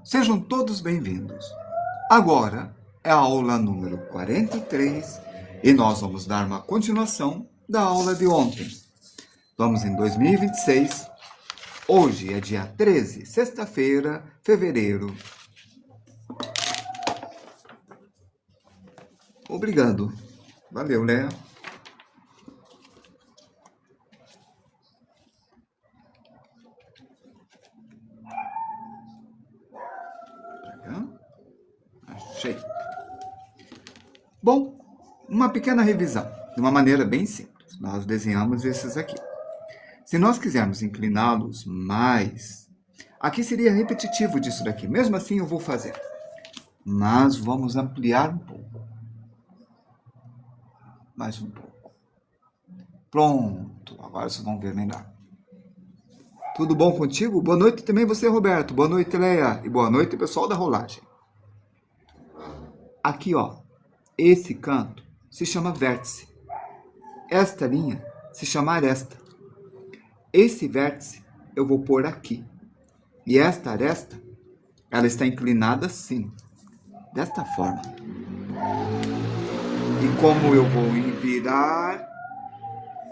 Sejam todos bem-vindos. Agora é a aula número 43 e nós vamos dar uma continuação da aula de ontem. Estamos em 2026. Hoje é dia 13, sexta-feira, fevereiro. Obrigado. Valeu, Léa. Achei. Bom, uma pequena revisão, de uma maneira bem simples. Nós desenhamos esses aqui. Se nós quisermos incliná-los mais, aqui seria repetitivo disso daqui. Mesmo assim eu vou fazer. Mas vamos ampliar um pouco. Mais um pouco. Pronto, agora vocês vão ver melhor. Tudo bom contigo? Boa noite também você, Roberto. Boa noite, Leia. E boa noite, pessoal da rolagem. Aqui, ó, esse canto se chama vértice. Esta linha se chama aresta. Esse vértice eu vou pôr aqui. E esta aresta, ela está inclinada assim, desta forma. E como eu vou virar...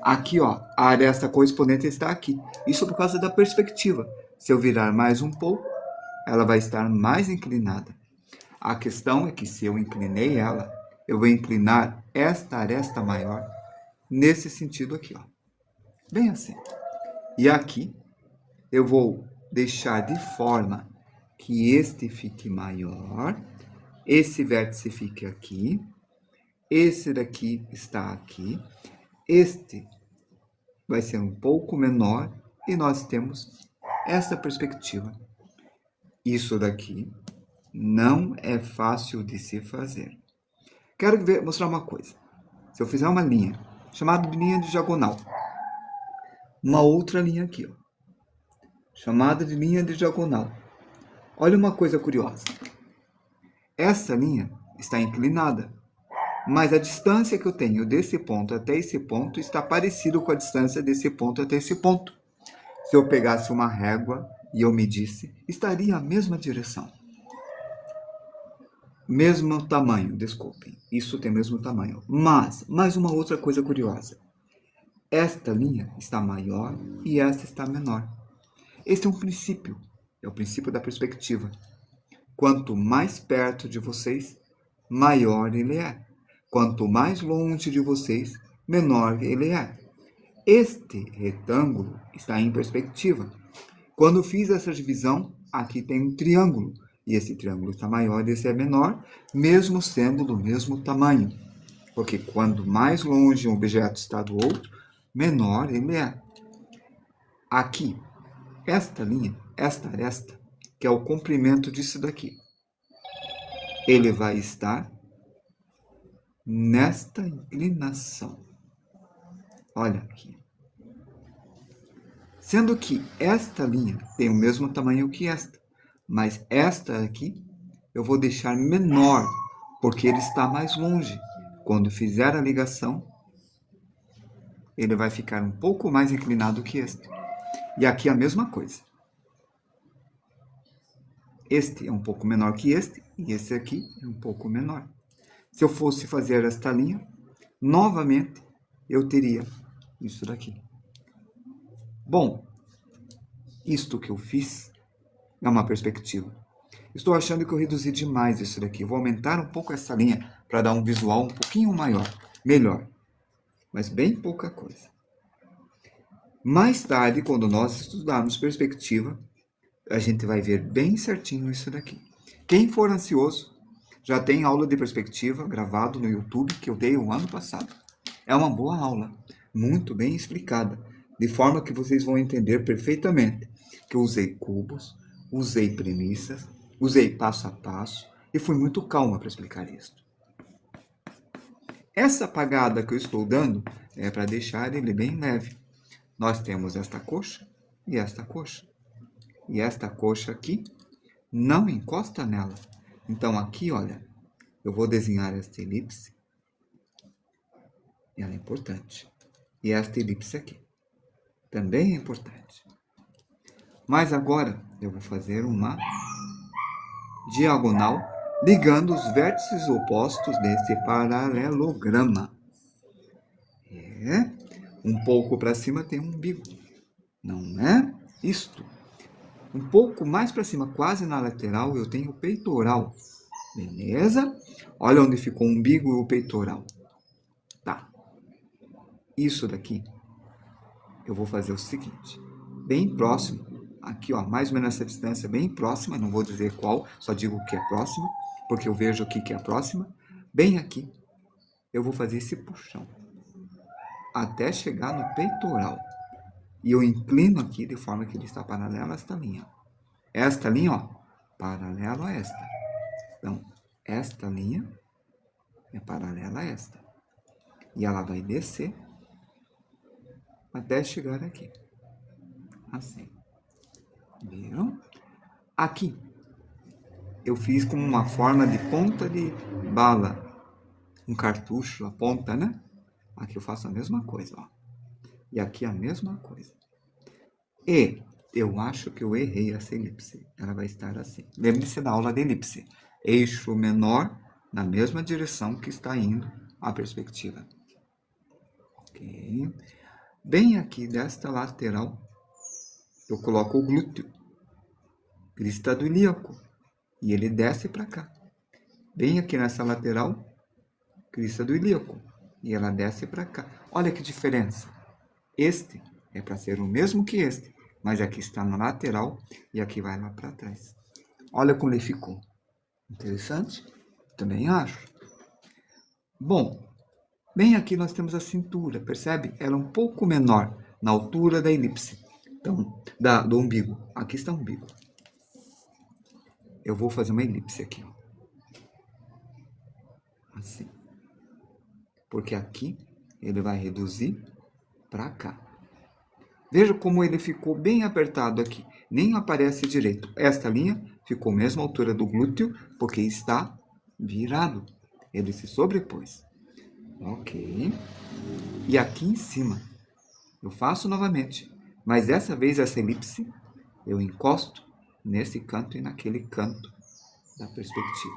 Aqui, ó, a aresta correspondente está aqui. Isso por causa da perspectiva. Se eu virar mais um pouco, ela vai estar mais inclinada. A questão é que se eu inclinei ela, eu vou inclinar esta aresta maior nesse sentido aqui, ó. Bem assim. E aqui eu vou deixar de forma que este fique maior, esse vértice fique aqui, esse daqui está aqui, este vai ser um pouco menor e nós temos essa perspectiva. Isso daqui não é fácil de se fazer. Quero mostrar uma coisa. Se eu fizer uma linha, chamada de linha de diagonal, uma outra linha aqui, ó, chamada de linha de diagonal. Olha uma coisa curiosa. Essa linha está inclinada, mas a distância que eu tenho desse ponto até esse ponto está parecido com a distância desse ponto até esse ponto. Se eu pegasse uma régua e eu medisse, estaria a mesma direção. Mesmo tamanho, desculpem. Isso tem mesmo tamanho. Mas, mais uma outra coisa curiosa. Esta linha está maior e esta está menor. Esse é um princípio. É o princípio da perspectiva. Quanto mais perto de vocês, maior ele é. Quanto mais longe de vocês, menor ele é. Este retângulo está em perspectiva. Quando eu fiz essa divisão, aqui tem um triângulo. E esse triângulo está maior e esse é menor, mesmo sendo do mesmo tamanho. Porque quanto mais longe um objeto está do outro, menor ele é. Aqui, esta linha, esta aresta, que é o comprimento disso daqui, ele vai estar nesta inclinação. Olha aqui. Sendo que esta linha tem o mesmo tamanho que esta. Mas esta aqui eu vou deixar menor, porque ele está mais longe. Quando fizer a ligação, ele vai ficar um pouco mais inclinado que este. E aqui a mesma coisa. Este é um pouco menor que este, e esse aqui é um pouco menor. Se eu fosse fazer esta linha, novamente, eu teria isso daqui. Bom, isto que eu fiz é uma perspectiva. Estou achando que eu reduzi demais isso daqui. Vou aumentar um pouco essa linha para dar um visual um pouquinho maior, melhor. Mas bem pouca coisa. Mais tarde, quando nós estudarmos perspectiva, a gente vai ver bem certinho isso daqui. Quem for ansioso, já tem aula de perspectiva gravado no YouTube que eu dei o ano passado. É uma boa aula, muito bem explicada, de forma que vocês vão entender perfeitamente que eu usei cubos, usei premissas, usei passo a passo e fui muito calma para explicar isso. Essa apagada que eu estou dando é para deixar ele bem leve. Nós temos esta coxa e esta coxa. E esta coxa aqui não encosta nela. Então aqui, olha, eu vou desenhar esta elipse. Ela é importante. E esta elipse aqui também é importante. Mas agora eu vou fazer uma diagonal, ligando os vértices opostos desse paralelograma. Um pouco para cima tem um umbigo, não é? Isto. Um pouco mais para cima, quase na lateral, eu tenho o peitoral. Beleza? Olha onde ficou o umbigo e o peitoral. Tá. Isso daqui, eu vou fazer o seguinte. Bem próximo, aqui ó, mais ou menos essa distância bem próxima, não vou dizer qual, só digo que é próxima, porque eu vejo aqui que é próxima. Bem aqui, eu vou fazer esse puxão, até chegar no peitoral. E eu inclino aqui de forma que ele está paralelo a esta linha. Esta linha, ó, paralelo a esta. Então, esta linha é paralela a esta. E ela vai descer até chegar aqui. Assim. Viram? Aqui, eu fiz como uma forma de ponta de bala. Um cartucho, a ponta, né? Aqui eu faço a mesma coisa, ó. E aqui a mesma coisa. E eu acho que eu errei essa elipse. Ela vai estar assim. Lembre-se da aula de elipse. Eixo menor na mesma direção que está indo a perspectiva. Ok. Bem aqui desta lateral, eu coloco o glúteo. Crista do ilíaco. E ele desce para cá. Bem aqui nessa lateral, crista do ilíaco. E ela desce para cá. Olha que diferença. Este é para ser o mesmo que este, mas aqui está na lateral e aqui vai lá para trás. Olha como ele ficou. Interessante? Também acho. Bom, bem aqui nós temos a cintura, percebe? Ela é um pouco menor na altura da elipse, então, do umbigo. Aqui está o umbigo. Eu vou fazer uma elipse aqui. Assim. Porque aqui ele vai reduzir para cá. Veja como ele ficou bem apertado aqui. Nem aparece direito. Esta linha ficou a mesma altura do glúteo, porque está virado. Ele se sobrepôs. Ok. E aqui em cima, eu faço novamente. Mas dessa vez, essa elipse, eu encosto nesse canto e naquele canto da perspectiva.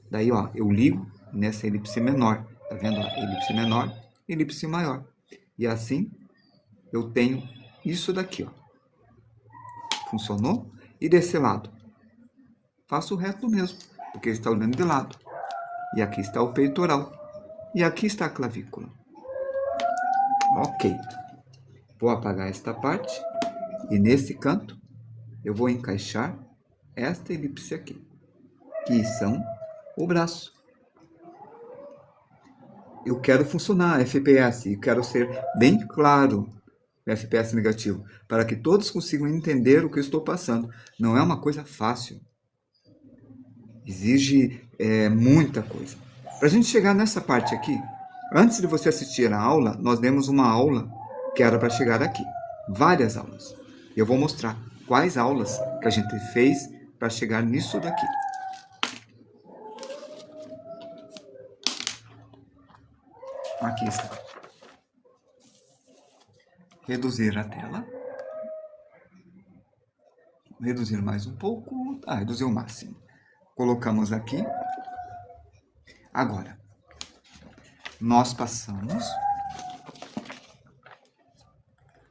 Daí, ó, eu ligo nessa elipse menor. Tá vendo? Elipse menor, elipse maior. E assim, eu tenho isso daqui, ó. Funcionou? E desse lado? Faço o reto mesmo, porque ele está olhando de lado. E aqui está o peitoral. E aqui está a clavícula. Ok. Vou apagar esta parte. E nesse canto, eu vou encaixar esta elipse aqui, que são o braço. Eu quero funcionar FPS, eu quero ser bem claro FPS negativo, para que todos consigam entender o que eu estou passando. Não é uma coisa fácil. Exige muita coisa. Para a gente chegar nessa parte aqui, antes de você assistir a aula, nós demos uma aula que era para chegar aqui. Várias aulas. Eu vou mostrar quais aulas que a gente fez para chegar nisso daqui. Aqui está. Reduzir a tela. Reduzir mais um pouco. Reduzir o máximo. Colocamos aqui. Agora, nós passamos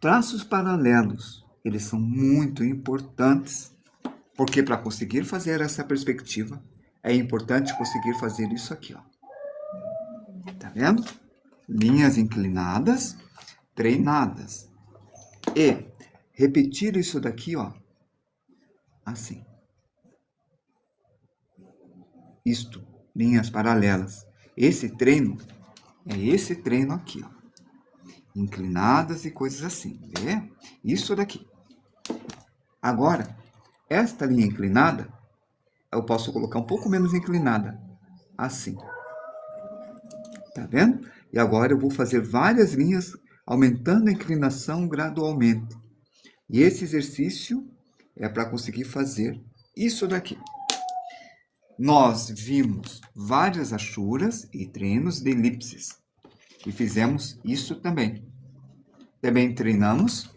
traços paralelos. Eles são muito importantes, porque para conseguir fazer essa perspectiva, é importante conseguir fazer isso aqui, ó. Tá vendo? Linhas inclinadas, treinadas. E repetir isso daqui, ó, assim. Isto, linhas paralelas. Esse treino é esse treino aqui, ó. Inclinadas e coisas assim, vê? Isso daqui. Agora, esta linha inclinada, eu posso colocar um pouco menos inclinada, assim. Tá vendo? E agora eu vou fazer várias linhas, aumentando a inclinação gradualmente. E esse exercício é para conseguir fazer isso daqui. Nós vimos várias achuras e treinos de elipses. E fizemos isso também. Também treinamos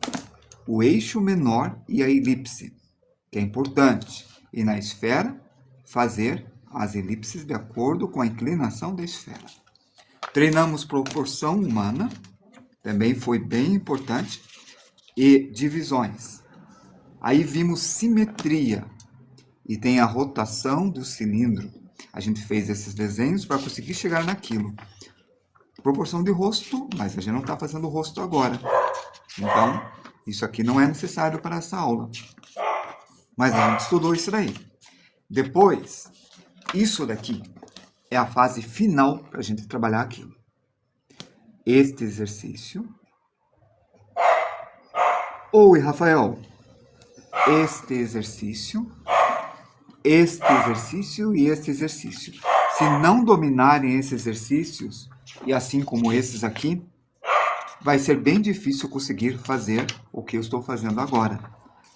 o eixo menor e a elipse, que é importante. e na esfera fazer as elipses de acordo com a inclinação da esfera. Treinamos proporção humana, também foi bem importante, e divisões. Aí vimos simetria, e tem a rotação do cilindro. A gente fez esses desenhos para conseguir chegar naquilo. Proporção de rosto, mas a gente não está fazendo o rosto agora. Então, isso aqui não é necessário para essa aula. Mas a gente estudou isso daí. Depois, isso daqui é a fase final para a gente trabalhar aquilo. Este exercício. Oi, Rafael. Este exercício e este exercício. Se não dominarem esses exercícios, e assim como esses aqui, vai ser bem difícil conseguir fazer o que eu estou fazendo agora.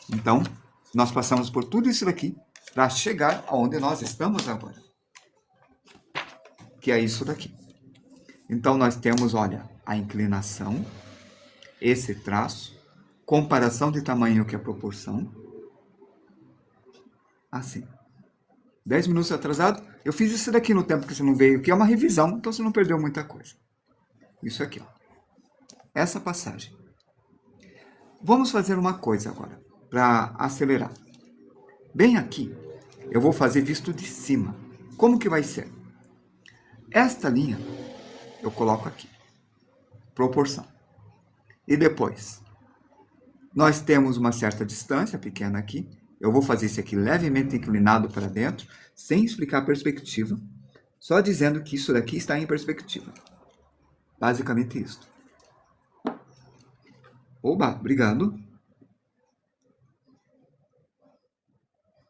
Então, nós passamos por tudo isso daqui para chegar aonde nós estamos agora. Que é isso daqui. Então, nós temos, olha, a inclinação, esse traço, comparação de tamanho que é proporção. Assim. 10 minutos atrasado. Eu fiz isso daqui no tempo que você não veio, que é uma revisão, então você não perdeu muita coisa. Isso aqui, ó. Essa passagem. Vamos fazer uma coisa agora, para acelerar. Bem aqui, eu vou fazer visto de cima. Como que vai ser? Esta linha, eu coloco aqui. Proporção. E depois, nós temos uma certa distância pequena aqui. Eu vou fazer isso aqui levemente inclinado para dentro, sem explicar a perspectiva, só dizendo que isso daqui está em perspectiva. Basicamente isso. Oba, obrigado.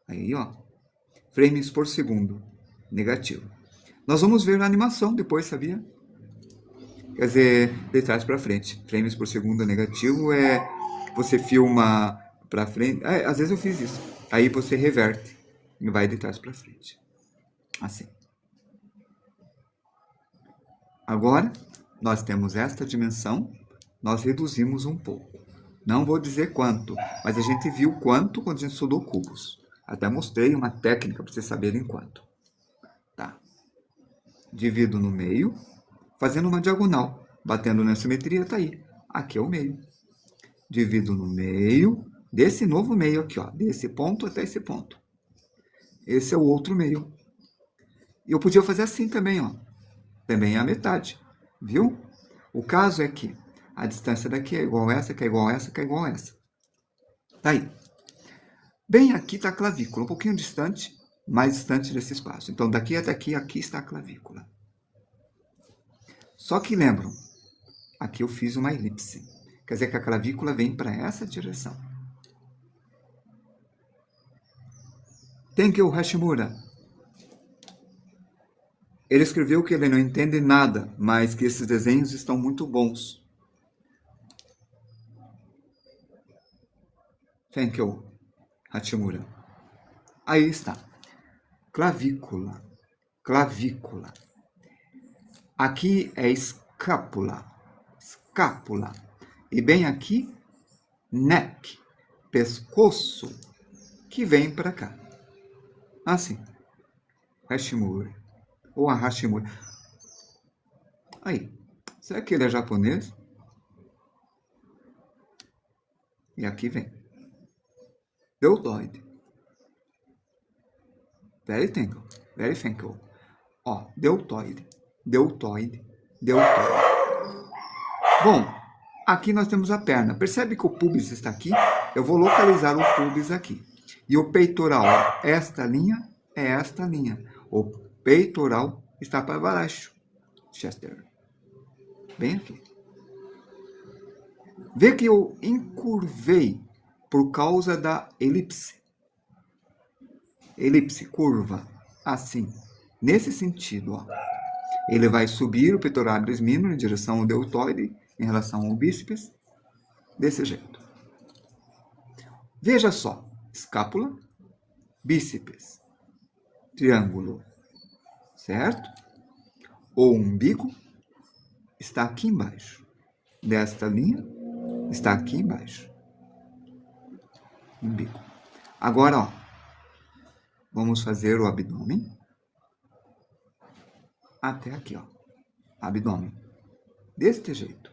Aí, ó. Frames por segundo. Negativo. Nós vamos ver na animação depois, sabia? Quer dizer, de trás para frente. Frames por segundo negativo é... Você filma para frente. Às vezes eu fiz isso. Aí você reverte e vai de trás para frente. Assim. Agora, nós temos esta dimensão. Nós reduzimos um pouco. Não vou dizer quanto, mas a gente viu quanto quando a gente estudou cubos. Até mostrei uma técnica para vocês saberem quanto. Tá. Divido no meio, fazendo uma diagonal. Batendo na simetria, tá aí. Aqui é o meio. Divido no meio, desse novo meio aqui, ó. Desse ponto até esse ponto. Esse é o outro meio. E eu podia fazer assim também, ó. Também é a metade. Viu? O caso é que a distância daqui é igual a essa, que é igual a essa, que é igual a essa. Tá aí. Bem aqui está a clavícula, um pouquinho distante, mais distante desse espaço. Então, daqui até aqui, aqui está a clavícula. Só que lembram, aqui eu fiz uma elipse. Quer dizer que a clavícula vem para essa direção. Thank you, Hashimura. Ele escreveu que ele não entende nada, mas que esses desenhos estão muito bons. Thank you, Hashimura. Aí está. Clavícula. Clavícula. Aqui é escápula. Escápula. E bem aqui, neck. Pescoço. Que vem para cá. Assim. Hashimura. Ou a Hashimura. Aí. Será que ele é japonês? E aqui vem. Deltoide. Very thankful. Very thankful. Ó, deltoide. Deltoide. Deltoide. Bom, aqui nós temos a perna. Percebe que o pubis está aqui? Eu vou localizar o pubis aqui. E o peitoral, esta linha é esta linha. O peitoral está para baixo. Chester. Bem aqui. Vê que eu encurvei por causa da elipse. Elipse, curva. Assim. Nesse sentido, ó. Ele vai subir o peitoralis minor em direção ao deltoide, em relação ao bíceps, desse jeito. Veja só. Escápula, bíceps, triângulo, certo? O umbigo está aqui embaixo. Desta linha, está aqui embaixo. Umbigo. Agora, ó. Vamos fazer o abdômen. Até aqui, ó. Abdômen. Deste jeito.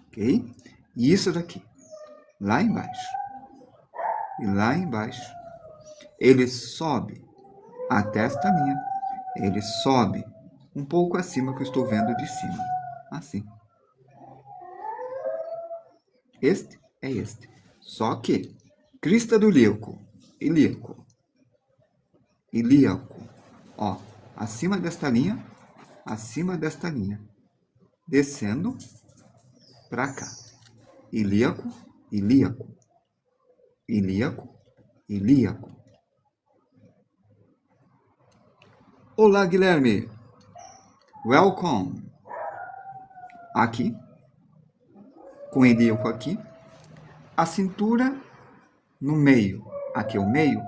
Ok? E isso daqui. Lá embaixo. E lá embaixo. Ele sobe até esta linha. Ele sobe um pouco acima que eu estou vendo de cima. Assim. Este é este. Só que crista do ilíaco. Ilíaco. Ilíaco. Ó, acima desta linha. Acima desta linha. Descendo para cá. Ilíaco. Ilíaco. Ilíaco. Ilíaco. Olá, Guilherme. Welcome. Aqui. Com ilíaco aqui. A cintura no meio. Aqui é o meio.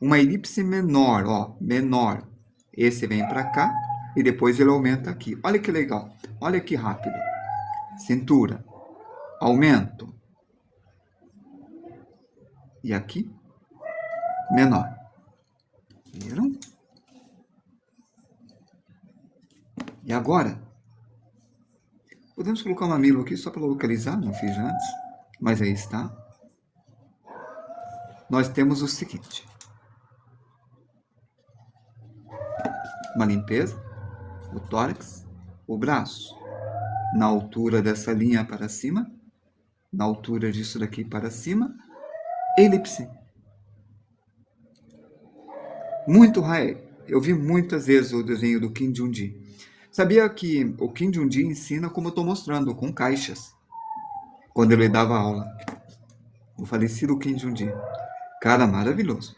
Uma elipse menor, ó. Menor. Esse vem para cá. E depois ele aumenta aqui. Olha que legal. Olha que rápido. Cintura. Aumento. E aqui. Menor. Viram? E agora, podemos colocar um mamilo aqui só para localizar, não fiz antes, mas aí está. Nós temos o seguinte. Uma limpeza, o tórax, o braço, na altura dessa linha para cima, na altura disso daqui para cima, elipse. Muito raio. Eu vi muitas vezes o desenho do Kim Jong-un. Sabia que o Kim Jong-un ensina como eu estou mostrando, com caixas, quando ele dava aula. O falecido Kim Jong-un. Cara maravilhoso.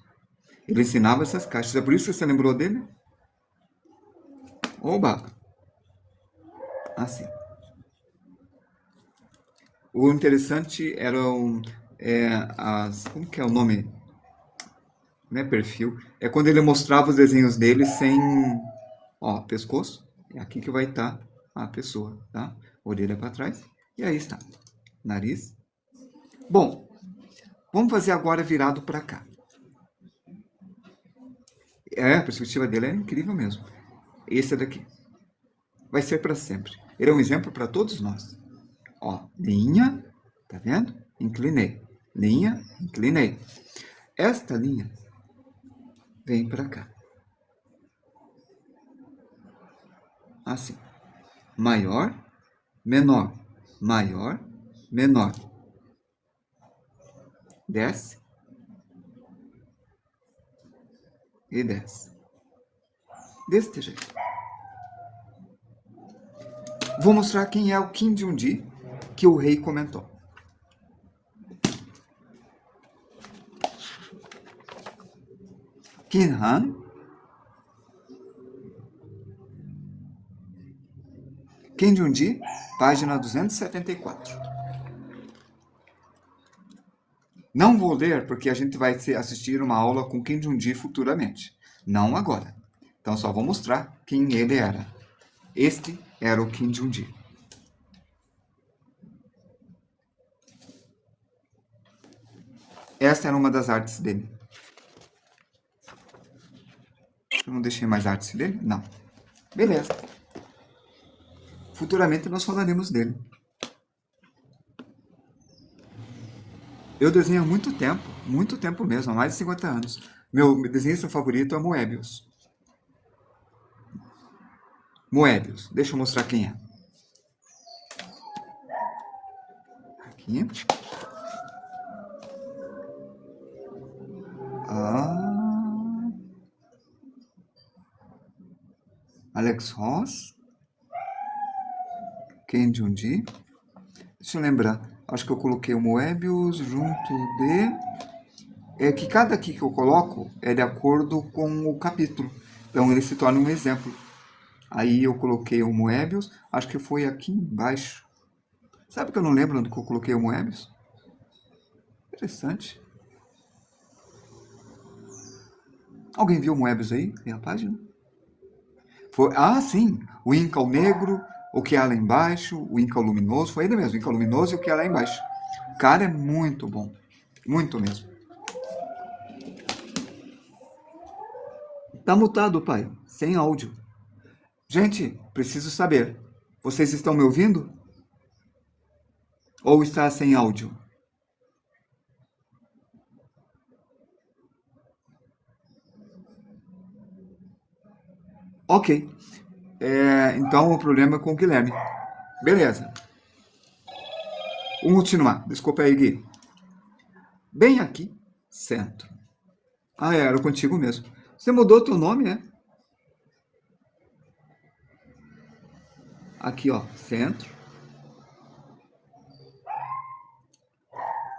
Ele ensinava essas caixas. É por isso que você lembrou dele? Oba! Assim. O interessante eram como que é o nome? Não é perfil. É quando ele mostrava os desenhos dele sem... Ó, pescoço. É aqui que vai estar a pessoa, tá? Orelha para trás. E aí está. Nariz. Bom, vamos fazer agora virado para cá. A perspectiva dele é incrível mesmo. Esse daqui. Vai ser para sempre. Ele é um exemplo para todos nós. Ó, linha, tá vendo? Inclinei. Linha, inclinei. Esta linha vem para cá. Assim. Maior, menor. Maior, menor. Desce. E desce. Deste jeito. Vou mostrar quem é o Kim Jong-un que o rei comentou. Kim Han. Kim Jong-un, página 274. Não vou ler porque a gente vai assistir uma aula com Kim Jong-un futuramente. Não agora. Então só vou mostrar quem ele era. Este era o Kim Jong-un. Esta era uma das artes dele. Eu não deixei mais artes dele? Não. Beleza. Futuramente nós falaremos dele. Eu desenho há muito tempo mesmo, há mais de 50 anos. Meu desenhista favorito é Moebius. Moebius, deixa eu mostrar quem é. Aqui. Alex Ross. Kim Jong-un. Deixa eu lembrar. Acho que eu coloquei o Moebius junto de... É que cada aqui que eu coloco é de acordo com o capítulo. Então ele se torna um exemplo. Aí eu coloquei o Moebius. Acho que foi aqui embaixo. Sabe que eu não lembro onde que eu coloquei o Moebius? Interessante. Alguém viu o Moebius aí? Tem a página? Foi... Ah, sim. O Inca, o negro... O que há lá embaixo, o Inca luminoso, foi ele mesmo, o Inca luminoso e o que há lá embaixo. O cara é muito bom. Muito mesmo. Tá mutado, pai. Sem áudio. Gente, preciso saber. Vocês estão me ouvindo? Ou está sem áudio? Ok. Então o problema é com o Guilherme. Beleza. Vamos continuar. Desculpa aí, Gui. Bem aqui, centro. Ah, era contigo mesmo. Você mudou teu nome, né? Aqui, ó, centro.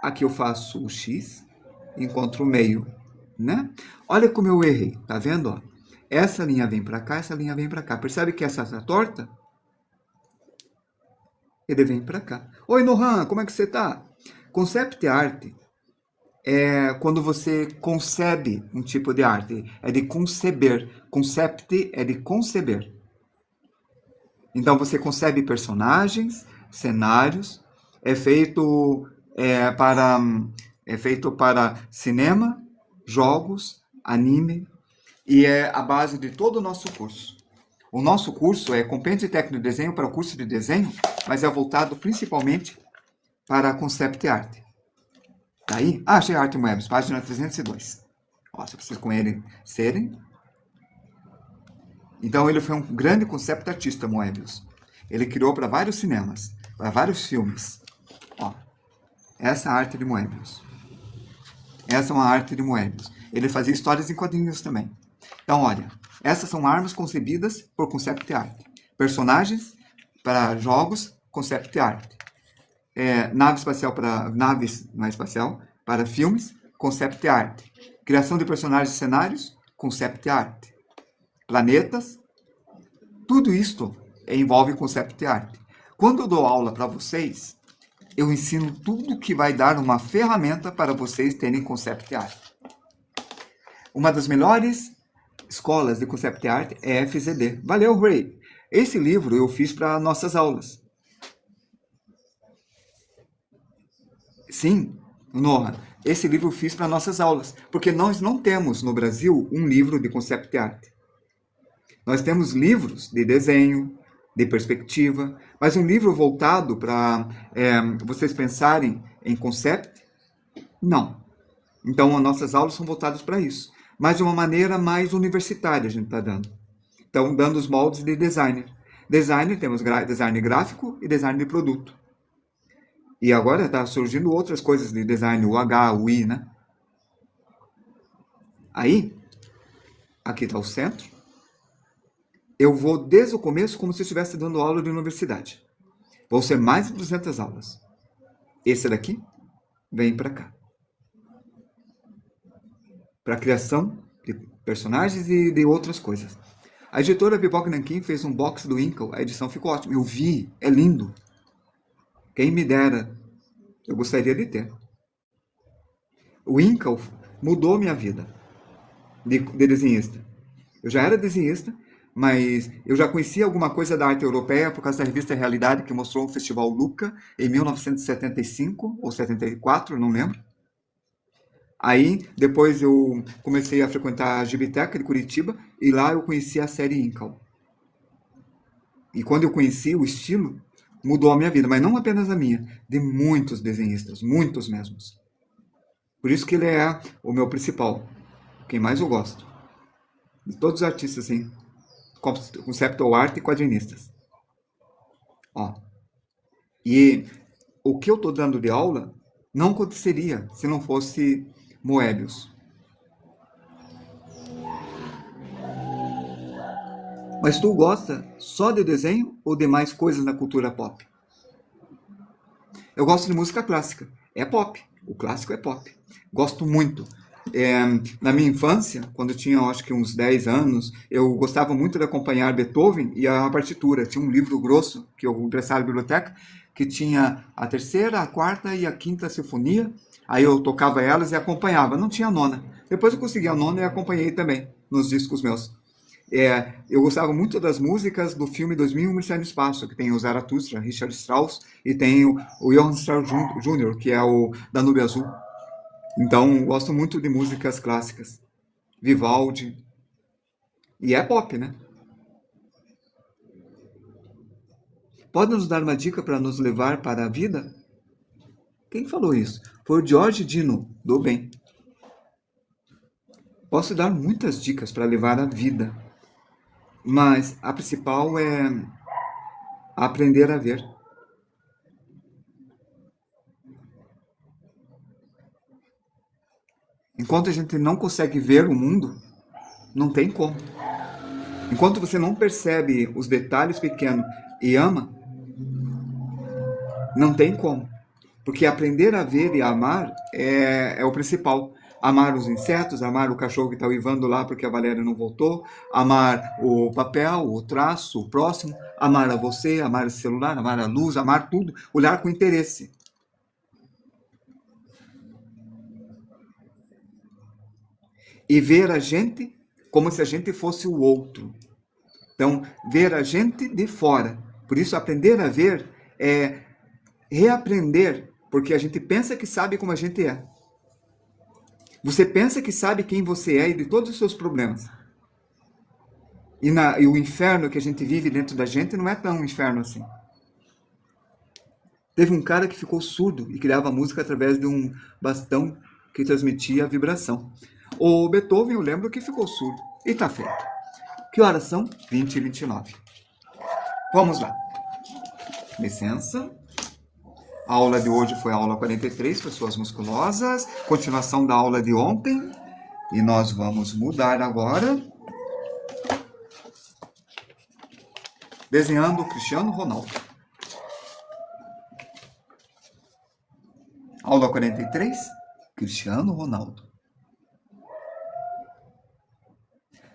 Aqui eu faço o X, encontro o meio, né? Olha como eu errei, tá vendo? Ó? Essa linha vem para cá, essa linha vem para cá. Percebe que essa tá torta? Ele vem para cá. Oi, Nohan, como é que você tá? Concept art é quando você concebe um tipo de arte. É de conceber. Concept é de conceber. Então você concebe personagens, cenários. É feito para cinema, jogos, anime, e é a base de todo o nosso curso. O nosso curso é Compêndio Técnico de Desenho para o curso de desenho, mas é voltado principalmente para a concept art. Tá aí? Ah, achei Arte Moebius, página 302. Ó, se vocês conhecerem. Então ele foi um grande concept artista, Moebius. Ele criou para vários cinemas, para vários filmes. Ó, essa é a arte de Moebius. Essa é uma arte de Moebius. Ele fazia histórias em quadrinhos também. Então, olha, essas são armas concebidas por concept art. Personagens para jogos, concept art. Nave espacial para naves, não é espacial, para filmes, concept art. Criação de personagens e cenários, concept art. Planetas, tudo isto envolve concept art. Quando eu dou aula para vocês, eu ensino tudo que vai dar uma ferramenta para vocês terem concept art. Uma das melhores escolas de concept art é FZD. Valeu, Ray! Esse livro eu fiz para nossas aulas. Sim, Noah, esse livro eu fiz para nossas aulas, porque nós não temos no Brasil um livro de concept art. Nós temos livros de desenho, de perspectiva, mas um livro voltado para vocês pensarem em concept, não. Então, as nossas aulas são voltadas para isso, mas de uma maneira mais universitária a gente está dando. Então, dando os moldes de designer. Designer, temos design gráfico e design de produto. E agora está surgindo outras coisas de design, o H, o I, né? Aí, aqui está o centro. Eu vou desde o começo como se eu estivesse dando aula de universidade. Vão ser mais de 200 aulas. Esse daqui vem para cá. Para a criação de personagens e de outras coisas. A editora Pipoca Nanquim fez um box do Inkle, a edição ficou ótima. Eu vi, é lindo. Quem me dera, eu gostaria de ter. O Inkle mudou minha vida de desenhista. Eu já era desenhista, mas eu já conhecia alguma coisa da arte europeia por causa da revista Realidade, que mostrou um festival Luca em 1975 ou 74, não lembro. Aí, depois eu comecei a frequentar a Gibiteca de Curitiba e lá eu conheci a série Inkle. E quando eu conheci o estilo, mudou a minha vida, mas não apenas a minha, de muitos desenhistas, muitos mesmos. Por isso que ele é o meu principal, quem mais eu gosto. De todos os artistas, assim, conceptual art e quadrinistas. Ó. E o que eu estou dando de aula não aconteceria se não fosse Moebius. Mas tu gosta só de desenho ou de mais coisas na cultura pop? Eu gosto de música clássica. É pop. O clássico é pop. Gosto muito. Na minha infância, quando eu tinha acho que uns 10 anos, eu gostava muito de acompanhar Beethoven e a partitura. Tinha um livro grosso que eu emprestava na biblioteca, que tinha a terceira, a quarta e a quinta sinfonia. Aí eu tocava elas e acompanhava. Não tinha a nona. Depois eu consegui a nona e acompanhei também nos discos meus. Eu gostava muito das músicas do filme 2001 Odisseia no Espaço, que tem o Zaratustra, Richard Strauss, e tem o Johann Strauss Jr., que é o Danúbio Azul. Então, gosto muito de músicas clássicas. Vivaldi. E é pop, né? Pode nos dar uma dica para nos levar para a vida? Quem falou isso? Foi o George Dino, do bem. Posso dar muitas dicas para levar a vida, mas a principal é aprender a ver. Enquanto a gente não consegue ver o mundo, não tem como. Enquanto você não percebe os detalhes pequenos e ama, não tem como. Porque aprender a ver e a amar é o principal. Amar os insetos, amar o cachorro que está uivando lá porque a Valéria não voltou, amar o papel, o traço, o próximo, amar a você, amar esse celular, amar a luz, amar tudo, olhar com interesse. E ver a gente como se a gente fosse o outro. Então, ver a gente de fora. Por isso, aprender a ver é reaprender, porque a gente pensa que sabe como a gente é. Você pensa que sabe quem você é e de todos os seus problemas. E o inferno que a gente vive dentro da gente não é tão um inferno assim. Teve um cara que ficou surdo e criava música através de um bastão que transmitia a vibração. O Beethoven, eu lembro que ficou surdo. E tá feito. Que horas são? 20 e 29. Vamos lá. Licença. A aula de hoje foi a aula 43, pessoas musculosas. Continuação da aula de ontem. E nós vamos mudar agora. Desenhando o Cristiano Ronaldo. Aula 43, Cristiano Ronaldo.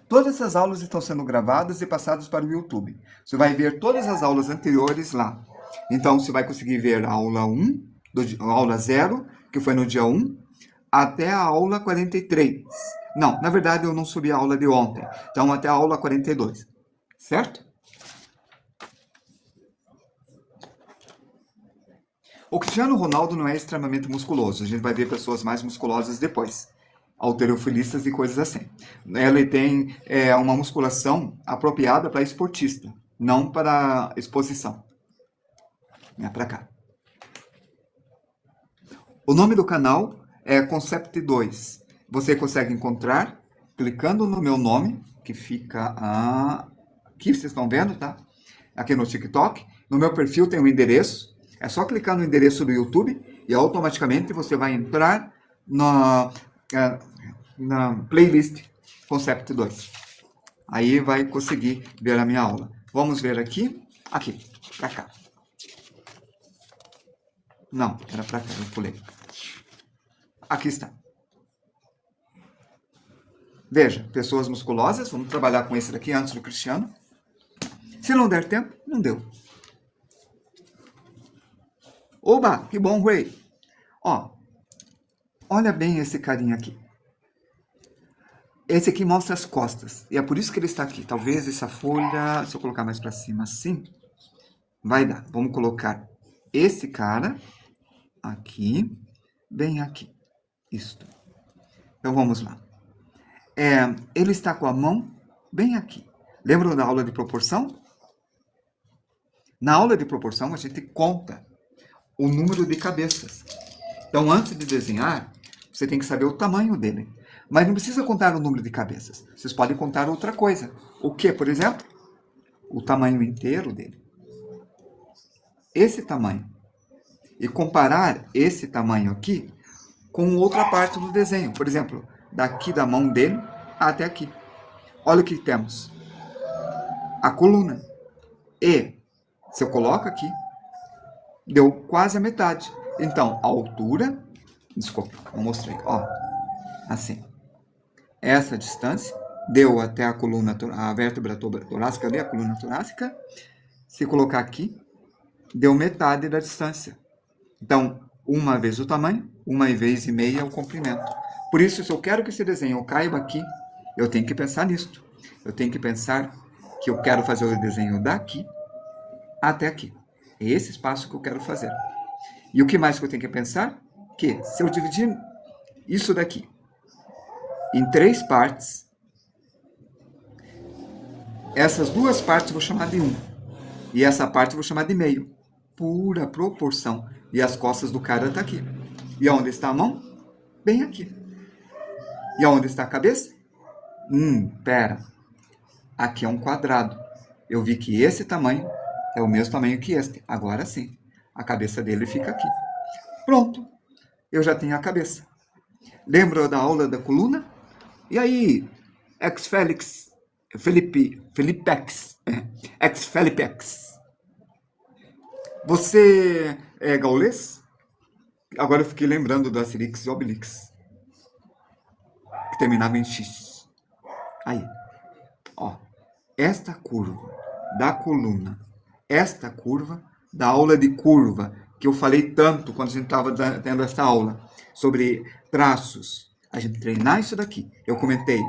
Todas essas aulas estão sendo gravadas e passadas para o YouTube. Você vai ver todas as aulas anteriores lá. Então, você vai conseguir ver a aula 1, a aula 0, que foi no dia 1, até a aula 43. Não, na verdade, eu não subi a aula de ontem. Então, até a aula 42. Certo? O Cristiano Ronaldo não é extremamente musculoso. A gente vai ver pessoas mais musculosas depois. Halterofilistas e coisas assim. Ele tem uma musculação apropriada para esportista, não para exposição. É para cá. O nome do canal é Concept 2. Você consegue encontrar clicando no meu nome, que fica aqui, vocês estão vendo, tá? Aqui no TikTok. No meu perfil tem um endereço. É só clicar no endereço do YouTube e automaticamente você vai entrar na playlist Concept 2. Aí vai conseguir ver a minha aula. Vamos ver aqui. Aqui, para cá. Não, era para cá, eu pulei. Aqui está. Veja, pessoas musculosas. Vamos trabalhar com esse daqui antes do Cristiano. Se não der tempo, não deu. Oba, que bom, Ray. Ó, olha bem esse carinha aqui. Esse aqui mostra as costas. E é por isso que ele está aqui. Talvez essa folha, se eu colocar mais para cima assim, vai dar. Vamos colocar esse cara aqui, bem aqui. Isto. Então vamos lá. Ele está com a mão bem aqui. Lembram da aula de proporção? Na aula de proporção, a gente conta o número de cabeças. Então, antes de desenhar, você tem que saber o tamanho dele. Mas não precisa contar o número de cabeças. Vocês podem contar outra coisa. O que, por exemplo? O tamanho inteiro dele. Esse tamanho. E comparar esse tamanho aqui com outra parte do desenho. Por exemplo, daqui da mão dele até aqui. Olha o que temos. A coluna. E, se eu coloco aqui, deu quase a metade. Então, a altura... Desculpa, não mostrei. Ó, assim. Essa distância deu até a coluna, a vértebra torácica ali, a coluna torácica. Se colocar aqui, deu metade da distância. Então, uma vez o tamanho, uma vez e meia o comprimento. Por isso, se eu quero que esse desenho caiba aqui, eu tenho que pensar nisto. Eu tenho que pensar que eu quero fazer o desenho daqui até aqui. É esse espaço que eu quero fazer. E o que mais que eu tenho que pensar? Que se eu dividir isso daqui em 3 partes. Essas 2 partes eu vou chamar de 1. E essa parte eu vou chamar de meio. Pura proporção. E as costas do cara tá aqui. E onde está a mão? Bem aqui. E onde está a cabeça? Pera. Aqui é um quadrado. Eu vi que esse tamanho é o mesmo tamanho que este. Agora sim. A cabeça dele fica aqui. Pronto. Eu já tenho a cabeça. Lembra da aula da coluna? E aí, ex-Félix, Felipex, ex-Felipex, você é gaulês? Agora eu fiquei lembrando do Asterix e Obelix, que terminava em X. Aí, ó, esta curva da coluna, esta curva da aula de curva, que eu falei tanto quando a gente estava tendo essa aula, sobre traços. A gente treinar isso daqui. Eu comentei,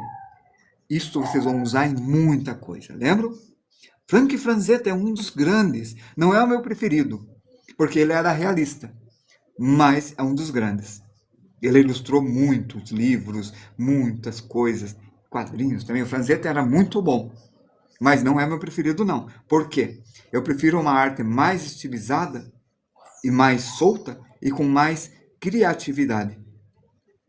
isso vocês vão usar em muita coisa, lembram? Frank Frazetta é um dos grandes. Não é o meu preferido, porque ele era realista, mas é um dos grandes. Ele ilustrou muitos livros, muitas coisas, quadrinhos também. O Frazetta era muito bom, mas não é meu preferido não. Por quê? Eu prefiro uma arte mais estilizada e mais solta e com mais criatividade.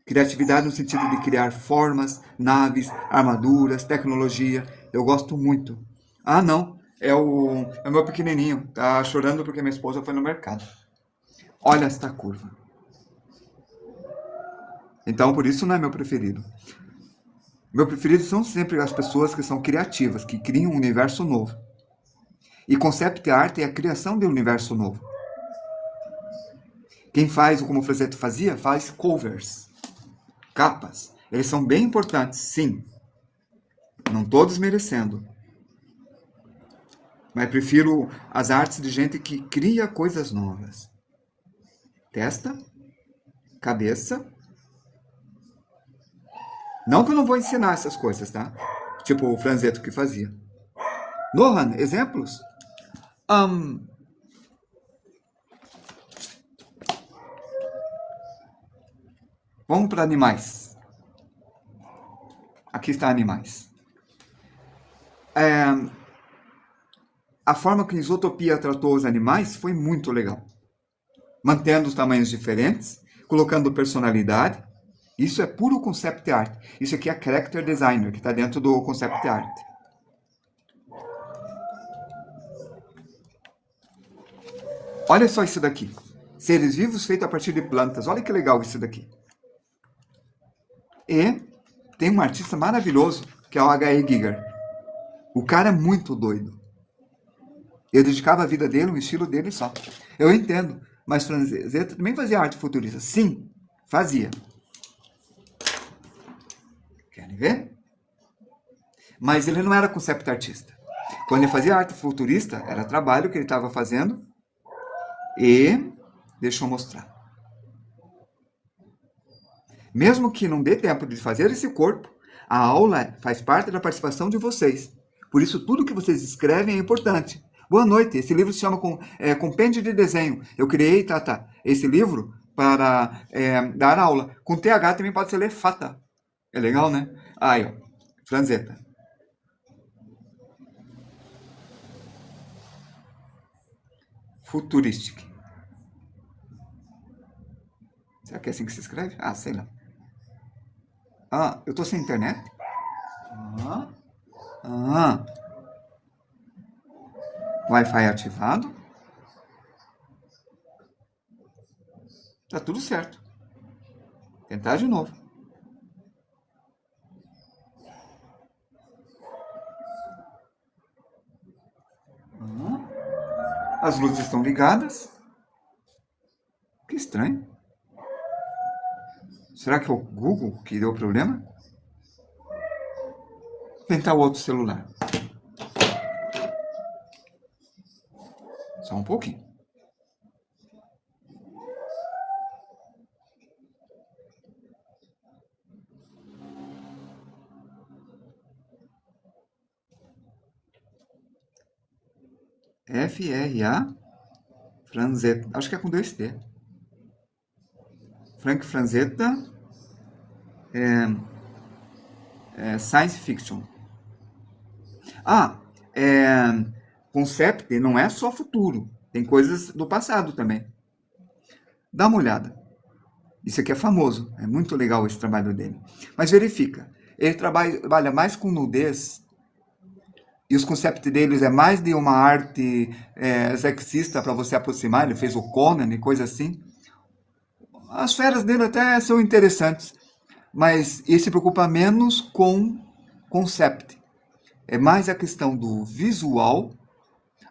Criatividade no sentido de criar formas, naves, armaduras, tecnologia. Eu gosto muito. Ah, não. É o meu pequenininho. Tá chorando porque minha esposa foi no mercado. Olha esta curva. Então, por isso não é meu preferido. Meu preferido são sempre as pessoas que são criativas, que criam um universo novo. E concept art é a criação de um universo novo. Quem faz, como o Frazetta fazia, faz covers, capas. Eles são bem importantes, sim. Não estou desmerecendo. Mas prefiro as artes de gente que cria coisas novas. Testa, cabeça. Não que eu não vou ensinar essas coisas, tá? Tipo o Franzetto que fazia. Nohan, exemplos? Vamos para animais. Aqui está animais. A forma que a Isotopia tratou os animais foi muito legal. Mantendo os tamanhos diferentes, colocando personalidade. Isso é puro concept art. Isso aqui é character designer, que está dentro do concept art. Olha só isso daqui. Seres vivos feitos a partir de plantas. Olha que legal isso daqui. E tem um artista maravilhoso, que é o H.R. Giger. O cara é muito doido. Ele dedicava a vida dele, o estilo dele só. Eu entendo, mas Frazetta também fazia arte futurista. Sim, fazia. Querem ver? Mas ele não era concept artista. Quando ele fazia arte futurista, era trabalho que ele estava fazendo. E deixa eu mostrar. Mesmo que não dê tempo de fazer esse corpo, a aula faz parte da participação de vocês. Por isso, tudo que vocês escrevem é importante. Boa noite. Esse livro se chama Compêndio de Desenho. Eu criei, esse livro para dar aula. Com TH também pode ser ler Fata. É legal, né? Aí, ó. Frazetta. Futuristic. Será que é assim que se escreve? Ah, sei lá. Ah, eu tô sem internet? Ah. Wi-Fi ativado. Tá tudo certo. Tentar de novo. As luzes estão ligadas. Que estranho. Será que é o Google que deu problema? Tentar o outro celular. Só um pouquinho. F-R-A Frazetta. Acho que é com 2 T. Frank Frazetta. Science fiction. Concept não é só futuro. Tem coisas do passado também. Dá uma olhada. Isso aqui é famoso. É muito legal esse trabalho dele. Mas verifica. Ele trabalha mais com nudez. E os conceitos deles é mais de uma arte sexista para você aproximar. Ele fez o Conan e coisa assim. As feras dele até são interessantes. Mas ele se preocupa menos com concept. É mais a questão do visual.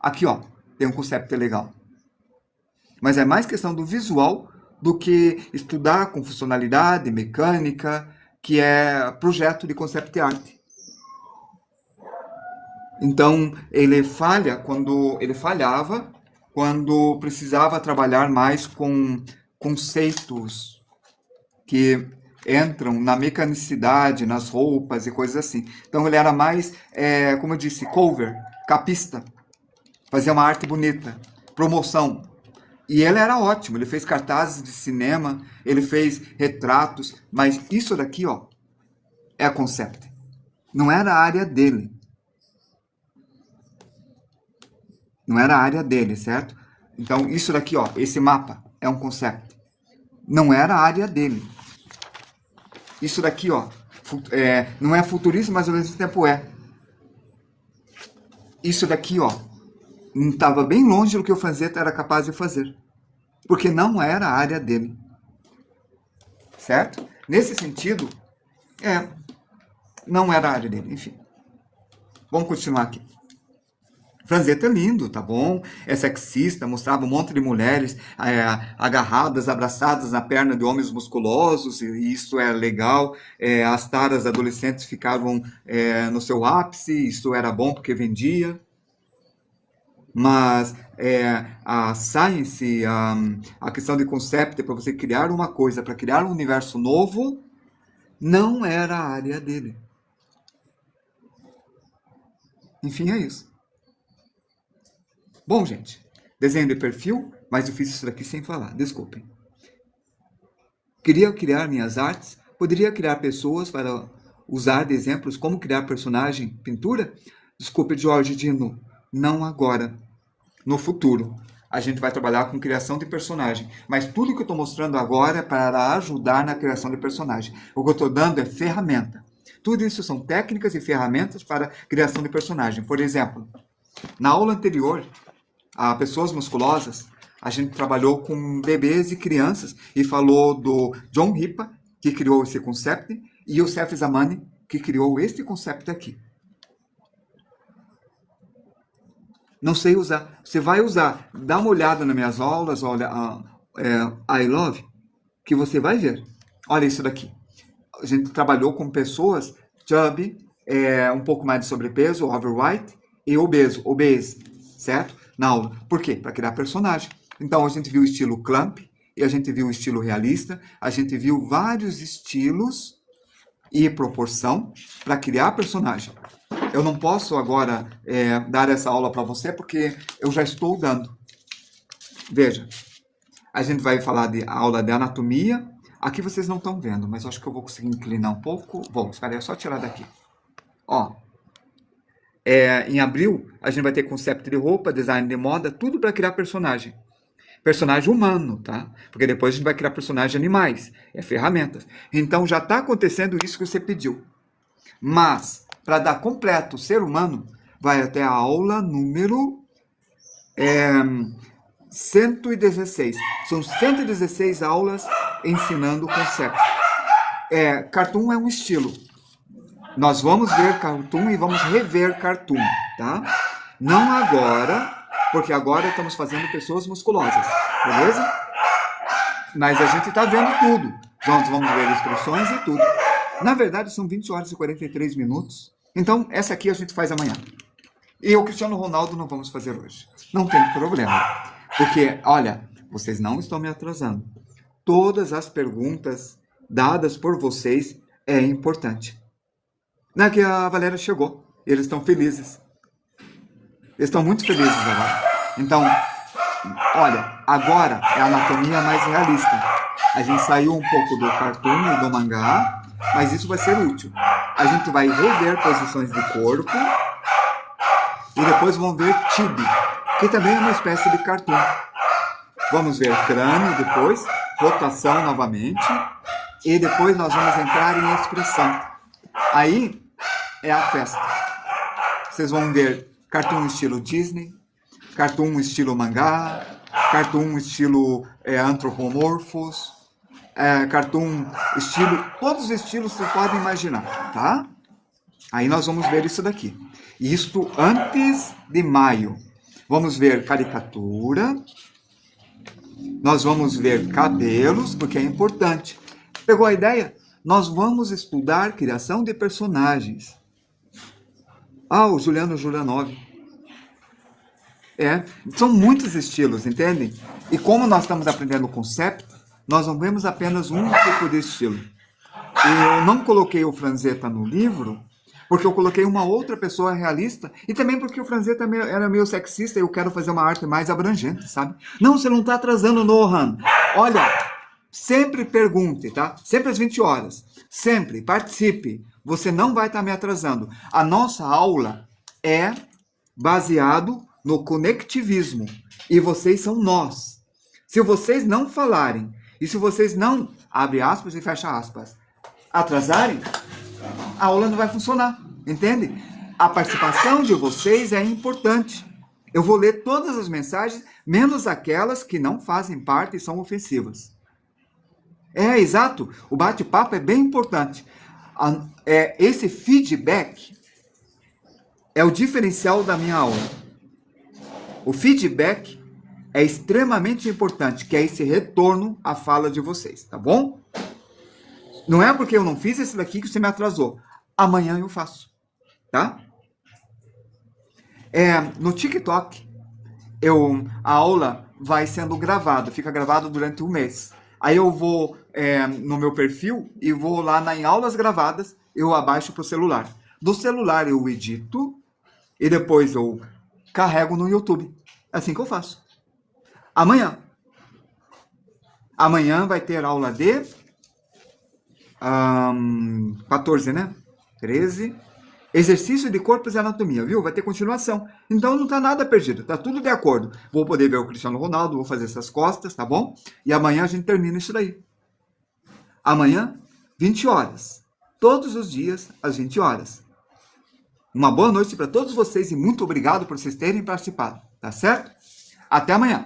Aqui, ó, tem um concept legal. Mas é mais questão do visual do que estudar com funcionalidade, mecânica, que é projeto de concept art. Então, ele falhava quando precisava trabalhar mais com conceitos que entram na mecanicidade, nas roupas e coisas assim. Então, ele era mais, como eu disse, cover, capista. Fazia uma arte bonita, promoção. E ele era ótimo, ele fez cartazes de cinema, ele fez retratos, mas isso daqui, ó, é a concept. Não era a área dele. Não era a área dele, certo? Então, isso daqui, ó, esse mapa é um concept. Não era a área dele. Isso daqui, ó, não é futurista, mas ao mesmo tempo é. Isso daqui, ó, estava bem longe do que o Franzetta era capaz de fazer. Porque não era a área dele. Certo? Nesse sentido, não era a área dele. Enfim. Vamos continuar aqui. Franzetta é lindo, tá bom? É sexista, mostrava um monte de mulheres agarradas, abraçadas na perna de homens musculosos, e isso é legal. As taras adolescentes ficavam no seu ápice, isso era bom porque vendia. Mas a science, a questão de concept, para você criar uma coisa, para criar um universo novo, não era a área dele. Enfim, é isso. Bom, gente, desenho de perfil, mas eu fiz isso daqui sem falar, desculpem. Queria criar minhas artes, poderia criar pessoas para usar de exemplos como criar personagem, pintura? Desculpe, Jorge Dino, não agora, no futuro. A gente vai trabalhar com criação de personagem, mas tudo que eu estou mostrando agora é para ajudar na criação de personagem. O que eu estou dando é ferramenta. Tudo isso são técnicas e ferramentas para criação de personagem. Por exemplo, na aula anterior, a pessoas musculosas, a gente trabalhou com bebês e crianças e falou do John Ripa, que criou esse conceito, e o Seth Zamani, que criou este conceito aqui. Não sei usar. Você vai usar. Dá uma olhada nas minhas aulas, olha, I Love, que você vai ver. Olha isso daqui. A gente trabalhou com pessoas chubby, um pouco mais de sobrepeso, overweight, e obese, certo? Na aula. Por quê? Para criar personagem. Então, a gente viu o estilo clamp, e a gente viu o estilo realista, a gente viu vários estilos e proporção para criar personagem. Eu não posso agora dar essa aula para você, porque eu já estou dando. Veja, a gente vai falar de aula de anatomia. Aqui vocês não estão vendo, mas eu acho que eu vou conseguir inclinar um pouco. Vou, espera aí, é só tirar daqui. Ó. Em abril, a gente vai ter conceito de roupa, design de moda, tudo para criar personagem. Personagem humano, tá? Porque depois a gente vai criar personagens animais, ferramentas. Então já está acontecendo isso que você pediu. Mas, para dar completo o ser humano, vai até a aula número 116. São 116 aulas ensinando o conceito. Cartoon é um estilo. Nós vamos ver cartoon e vamos rever cartoon, tá? Não agora, porque agora estamos fazendo pessoas musculosas, beleza? Mas a gente está vendo tudo. Nós vamos ver instruções e tudo. Na verdade, são 20 horas e 43 minutos. Então, essa aqui a gente faz amanhã. E o Cristiano Ronaldo não vamos fazer hoje. Não tem problema. Porque, olha, vocês não estão me atrasando. Todas as perguntas dadas por vocês é importante. Não é que a Valéria chegou. Eles estão felizes. Eles estão muito felizes agora. Então, olha, agora é a anatomia mais realista. A gente saiu um pouco do cartoon e do mangá mas isso vai ser útil. A gente vai rever posições do corpo e depois vamos ver Tibi, que também é uma espécie de cartoon. Vamos ver crânio depois, rotação novamente, e depois nós vamos entrar em expressão. Aí é a festa. Vocês vão ver cartoon estilo Disney, cartoon estilo mangá, cartoon estilo antropomorfos, cartoon estilo, todos os estilos que você pode imaginar, tá? Aí nós vamos ver isso daqui. Isto antes de maio. Vamos ver caricatura. Nós vamos ver cabelos, porque é importante. Pegou a ideia? Nós vamos estudar criação de personagens. Ah, o Juliano Julianov. São muitos estilos, entendem? E como nós estamos aprendendo o conceito, nós não vemos apenas um tipo de estilo. E eu não coloquei o Franzetta no livro, porque eu coloquei uma outra pessoa realista, e também porque o Franzetta era meio sexista e eu quero fazer uma arte mais abrangente, sabe? Não, você não está atrasando, Nohan. Olha, sempre pergunte, tá? Sempre às 20 horas. Sempre, participe. Você não vai estar me atrasando. A nossa aula é baseado no conectivismo. E vocês são nós. Se vocês não falarem, e se vocês não, abre aspas e fecha aspas, atrasarem, a aula não vai funcionar, entende? A participação de vocês é importante. Eu vou ler todas as mensagens, menos aquelas que não fazem parte e são ofensivas. Exato. O bate-papo é bem importante. Esse feedback é o diferencial da minha aula. O feedback é extremamente importante, que é esse retorno à fala de vocês, tá bom? Não é porque eu não fiz esse daqui que você me atrasou. Amanhã eu faço, tá? No TikTok, a aula vai sendo gravada, fica gravada durante um mês. Aí eu vou no meu perfil e vou lá em aulas gravadas, eu abaixo para o celular. Do celular eu edito e depois eu carrego no YouTube. É assim que eu faço. Amanhã vai ter aula de 14, né? 13. Exercício de corpos e anatomia, viu? Vai ter continuação. Então não tá nada perdido, tá tudo de acordo. Vou poder ver o Cristiano Ronaldo, vou fazer essas costas, tá bom? E amanhã a gente termina isso daí. Amanhã, 20 horas. Todos os dias, às 20 horas. Uma boa noite para todos vocês e muito obrigado por vocês terem participado, tá certo? Até amanhã.